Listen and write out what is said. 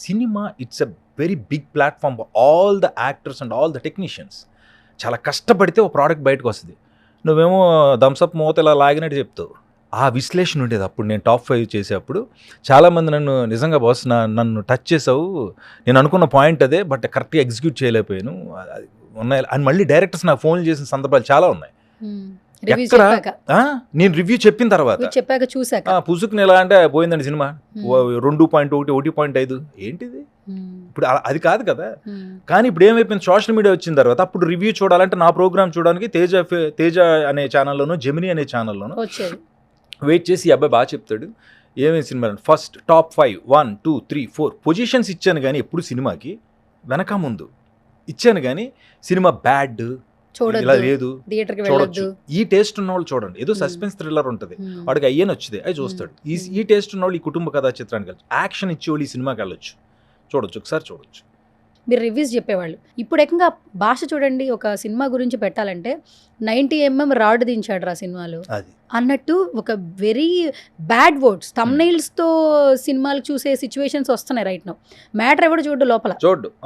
Cinema it's a very big platform for all the actors and all the technicians. చాలా కష్టపడితే ఒక product బయటకు వస్తుంది. నువ్వేమో థమ్స్అప్ మూత ఇలా లాగినట్టు చెప్తావు. ఆ విశ్లేషణ ఉండేది అప్పుడు నేను టాప్ 5 చేసేటప్పుడు. చాలామంది నన్ను నిజంగా బాస్ నన్ను టచ్ చేసావు, నేను అనుకున్న పాయింట్ అదే, బట్ కరెక్ట్గా ఎగ్జిక్యూట్ చేయలేకపోయాను అది ఉన్నాయి అని మళ్ళీ డైరెక్టర్స్ నాకు ఫోన్లు చేసిన సందర్భాలు చాలా ఉన్నాయి. ఎక్కడ నేను రివ్యూ చెప్పిన తర్వాత చెప్పాక చూసాక పుసుకుని ఎలా అంటే పోయిందండి సినిమా 2.1 1.5 ఏంటిది ఇప్పుడు అది కాదు కదా. కానీ ఇప్పుడు ఏమైపోయింది, సోషల్ మీడియా వచ్చిన తర్వాత అప్పుడు రివ్యూ చూడాలంటే నా ప్రోగ్రామ్ చూడడానికి తేజ అనే ఛానల్లోనూ జెమినీ అనే ఛానల్లోనూ వెయిట్ చేసి ఈ అబ్బాయి బాగా చెప్తాడు ఏమేమి సినిమా ఫస్ట్ టాప్ 5 1 2 3 4 పొజిషన్స్ ఇచ్చాను, కానీ ఎప్పుడు సినిమాకి వెనక ముందు ఇచ్చాను, కానీ సినిమా బ్యాడ్ ఇలా లేదు చూడొచ్చు. ఈ టేస్ట్ ఉన్న వాళ్ళు చూడండి, ఏదో సస్పెన్స్ థ్రిల్లర్ ఉంటుంది వాడికి అయ్యని వచ్చింది అది చూస్తాడు. ఈ టేస్ట్ ఉన్న వాళ్ళు ఈ కుటుంబ కథా చిత్రానికి వెళ్ళచ్చు, యాక్షన్ ఇచ్చేవాళ్ళు ఈ సినిమాకి వెళ్ళొచ్చు, చూడొచ్చు, ఒకసారి చూడొచ్చు. మీరు రివ్యూస్ చెప్పేవాళ్ళు. ఇప్పుడు ఏకంగా భాష చూడండి, ఒక సినిమా గురించి పెట్టాలంటే 90mm రాడ్ దించాడు రా సినిమాలో అన్నట్టు ఒక వెరీ బ్యాడ్ వర్డ్స్ థంబ్నెయిల్స్తో సినిమాలు చూసే సిచ్యువేషన్స్ వస్తున్నాయి రైట్ నౌ. మ్యాటర్ ఎవడు చూడు లోపల చూడు